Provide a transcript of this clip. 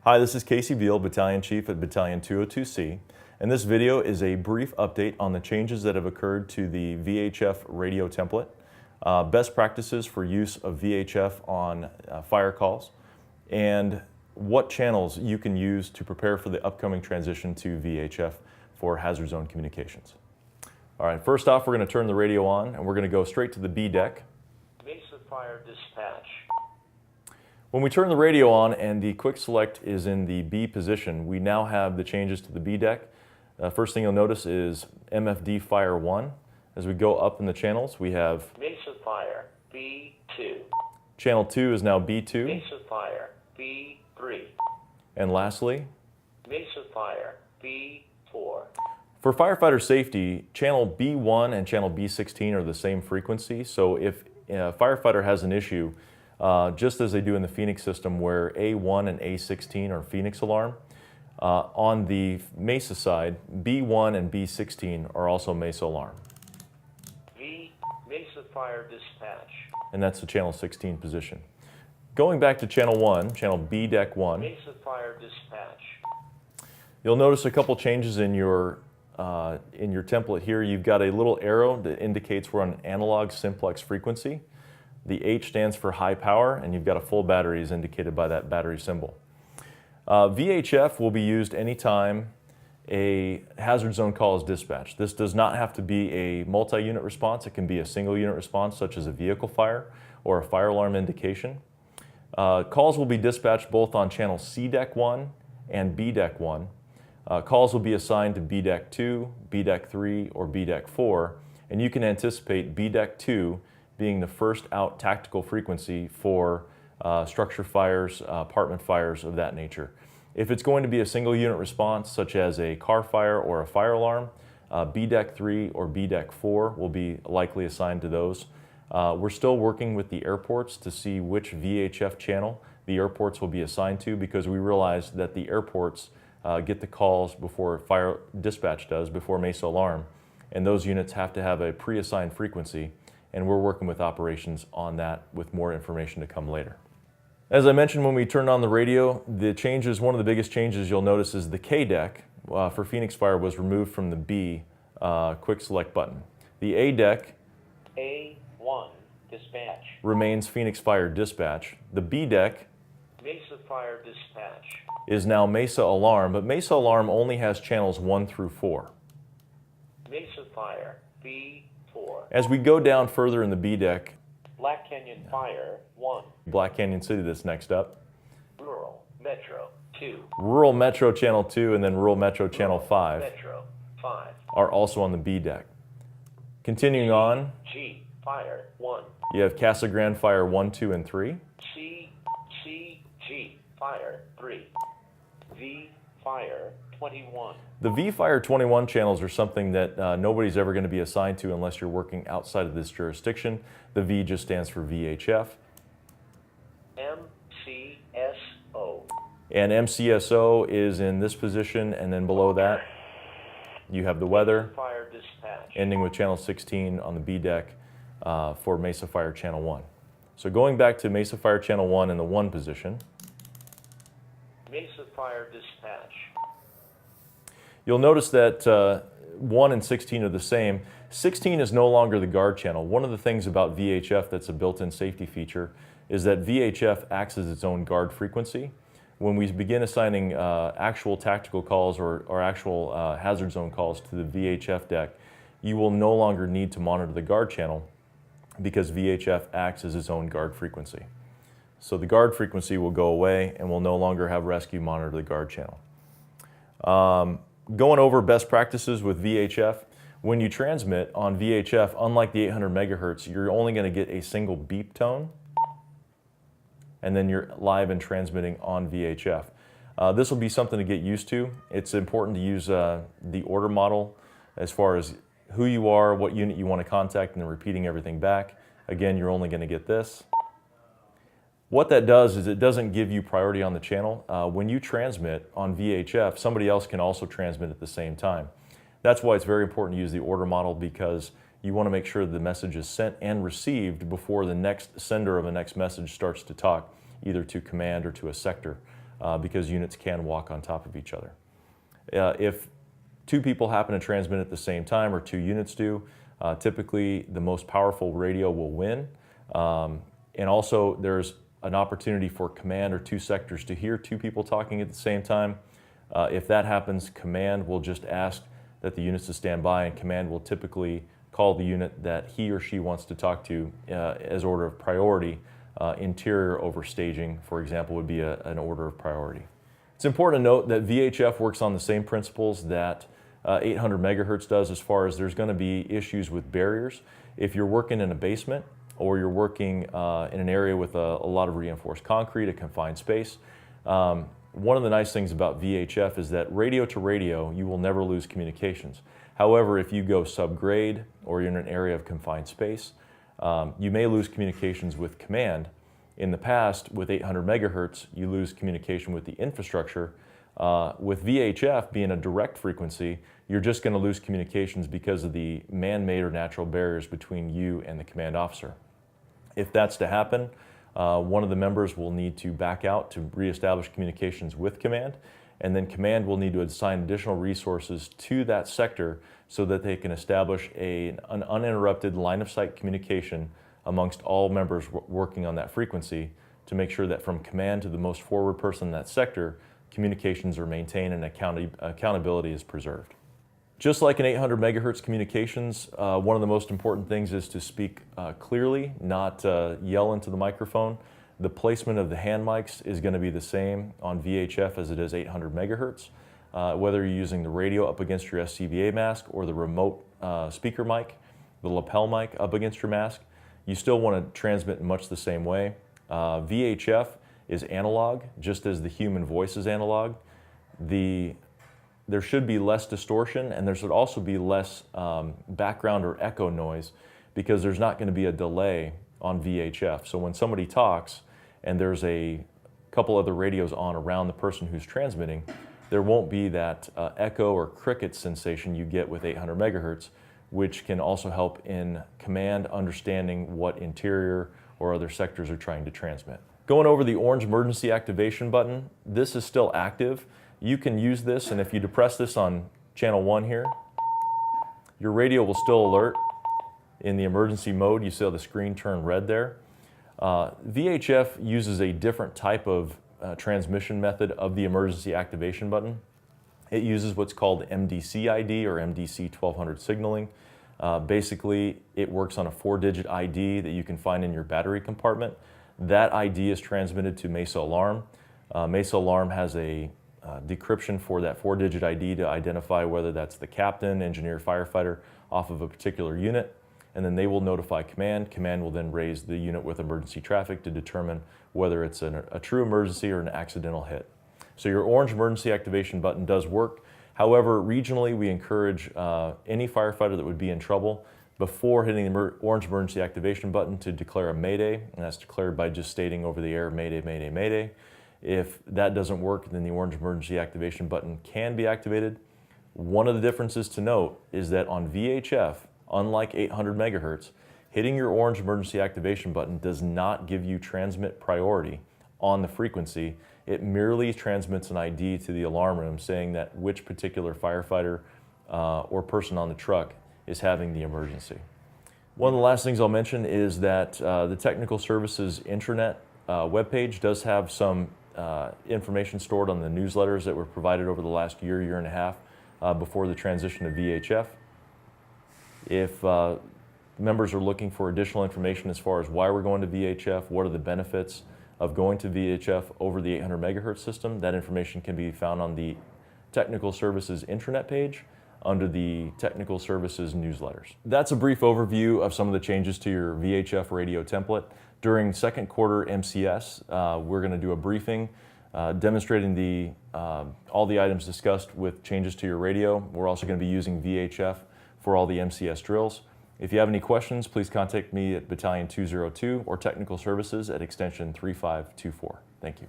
Hi, this is Casey Beal, Battalion Chief at Battalion 202C, and this video is a brief update on the changes that have occurred to the VHF radio template, best practices for use of VHF on fire calls, and what channels you can use to prepare for the upcoming transition to VHF for hazard zone communications. All right, first off, we're going to turn the radio on, and we're going to go straight to the B deck. Mesa Fire Dispatch. When we turn the radio on and the quick select is in the B position, we now have the changes to the B deck. First thing you'll notice is MFD Fire 1. As we go up in the channels, we have Mesa Fire B2. Channel 2 is now B2. Mesa Fire B3. And lastly, Mesa Fire B4. for firefighter safety, channel B1 and channel B16 are the same frequency. So if a firefighter has an issue, just as they do in the Phoenix system where A1 and A16 are Phoenix alarm, on the Mesa side, B1 and B16 are also Mesa alarm. Mesa Fire Dispatch. And that's the channel 16 position. Going back to channel 1, channel B deck 1, Mesa Fire Dispatch. you'll notice a couple changes in your template here. You've got a little arrow that indicates we're on an analog simplex frequency. The H stands for high power, and you've got a full battery as indicated by that battery symbol. VHF will be used anytime a hazard zone call is dispatched. This does not have to be a multi-unit response. It can be a single unit response, such as a vehicle fire or a fire alarm indication. Calls will be dispatched both on channel C deck 1 and B deck 1. Calls will be assigned to B deck 2, B deck 3, or B deck 4, and you can anticipate B deck 2 being the first out tactical frequency for structure fires, apartment fires of that nature. If it's going to be a single unit response, such as a car fire or a fire alarm, B deck 3 or B deck 4 will be likely assigned to those. We're still working with the airports to see which VHF channel the airports will be assigned to, because we realize that the airports get the calls before fire dispatch does, before Mesa alarm, and those units have to have a pre-assigned frequency, and we're working with operations on that with more information to come later. As I mentioned when we turned on the radio, the changes, one of the biggest changes you'll notice is the K deck for Phoenix Fire was removed from the B quick select button. The A deck A1 Dispatch. remains Phoenix Fire Dispatch. The B deck Mesa Fire Dispatch. is now Mesa Alarm, but Mesa Alarm only has channels 1 through 4. Mesa Fire B4. As we go down further in the B deck, Black Canyon Fire 1. Black Canyon City that's next up, Rural Metro 2. Rural Metro Channel 2 and then Rural Metro Channel 5 Metro 5. are also on the B deck. Continuing on, G Fire 1. you have Casa Grande Fire 1, 2, and 3. G Fire 3. V Fire 21. The V Fire 21 channels are something that nobody's ever going to be assigned to unless you're working outside of this jurisdiction. The V just stands for VHF. MCSO. And MCSO is in this position, and then below that you have the weather, Fire Dispatch. ending with channel 16 on the B deck for Mesa Fire Channel 1. So going back to Mesa Fire Channel 1 in the 1 position, Mesa Fire Dispatch. you'll notice that 1 and 16 are the same. 16 is no longer the guard channel. One of the things about VHF that's a built-in safety feature is that VHF acts as its own guard frequency. When we begin assigning actual tactical calls or actual hazard zone calls to the VHF deck, you will no longer need to monitor the guard channel because VHF acts as its own guard frequency. So the guard frequency will go away and we'll no longer have rescue monitor the guard channel. Going over best practices with VHF, when you transmit on VHF, unlike the 800 megahertz, you're only going to get a single beep tone, and then you're live and transmitting on VHF. This will be something to get used to. It's important to use the order model as far as who you are, what unit you want to contact, and then repeating everything back. Again, you're only going to get this. What that does is it doesn't give you priority on the channel. When you transmit on VHF, somebody else can also transmit at the same time. That's why it's very important to use the order model, because you want to make sure the message is sent and received before the next sender of the next message starts to talk, either to command or to a sector. because units can walk on top of each other. If two people happen to transmit at the same time, or two units do, typically the most powerful radio will win. And also there's an opportunity for command or two sectors to hear two people talking at the same time. If that happens, command will just ask that the units to stand by, and command will typically call the unit that he or she wants to talk to as order of priority. Interior over staging, for example, would be an order of priority. It's important to note that VHF works on the same principles that 800 megahertz does, as far as there's going to be issues with barriers. If you're working in a basement, or you're working in an area with a lot of reinforced concrete, a confined space, one of the nice things about VHF is that radio to radio, you will never lose communications. However, if you go subgrade, or you're in an area of confined space, you may lose communications with command. In the past, with 800 megahertz, you lose communication with the infrastructure. With VHF being a direct frequency, you're just going to lose communications because of the man-made or natural barriers between you and the command officer. If that's to happen, one of the members will need to back out to reestablish communications with command, and then command will need to assign additional resources to that sector so that they can establish an uninterrupted line of sight communication amongst all members working on that frequency, to make sure that from command to the most forward person in that sector, communications are maintained and accountability is preserved. Just like in 800 megahertz communications, one of the most important things is to speak clearly, not yell into the microphone. The placement of the hand mics is going to be the same on VHF as it is 800 megahertz. Whether you're using the radio up against your SCBA mask, or the remote speaker mic, the lapel mic up against your mask, you still want to transmit in much the same way. VHF is analog, just as the human voice is analog. There should be less distortion, and there should also be less background or echo noise, because there's not going to be a delay on VHF. So when somebody talks and there's a couple other radios on around the person who's transmitting, there won't be that echo or cricket sensation you get with 800 megahertz, which can also help in command understanding what interior or other sectors are trying to transmit. Going over the orange emergency activation button, this is still active. You can use this, and if you depress this on channel 1 here, your radio will still alert in the emergency mode. You see how the screen turned red there. VHF uses a different type of transmission method of the emergency activation button. It uses what's called MDC ID, or MDC 1200 signaling. Basically, it works on a 4-digit ID that you can find in your battery compartment. That ID is transmitted to Mesa Alarm. Mesa Alarm has a decryption for that 4-digit ID to identify whether that's the captain, engineer, firefighter off of a particular unit, and then they will notify command. Command will then raise the unit with emergency traffic to determine whether it's a true emergency or an accidental hit. So your orange emergency activation button does work. However, regionally, we encourage any firefighter that would be in trouble, before hitting the orange emergency activation button, to declare a mayday, and that's declared by just stating over the air, mayday, mayday, mayday. If that doesn't work, then the orange emergency activation button can be activated. One of the differences to note is that on VHF, unlike 800 megahertz, hitting your orange emergency activation button does not give you transmit priority on the frequency. It merely transmits an ID to the alarm room saying that which particular firefighter or person on the truck is having the emergency. One of the last things I'll mention is that the Technical Services intranet webpage does have some information stored on the newsletters that were provided over the last year and a half before the transition to VHF. If members are looking for additional information as far as why we're going to VHF, what are the benefits of going to VHF over the 800 megahertz system, that information can be found on the Technical Services intranet page under the Technical Services newsletters. That's a brief overview of some of the changes to your VHF radio template. During second quarter MCS, we're going to do a briefing demonstrating all the items discussed with changes to your radio. We're also going to be using VHF for all the MCS drills. If you have any questions, please contact me at Battalion 202 or Technical Services at extension 3524. Thank you.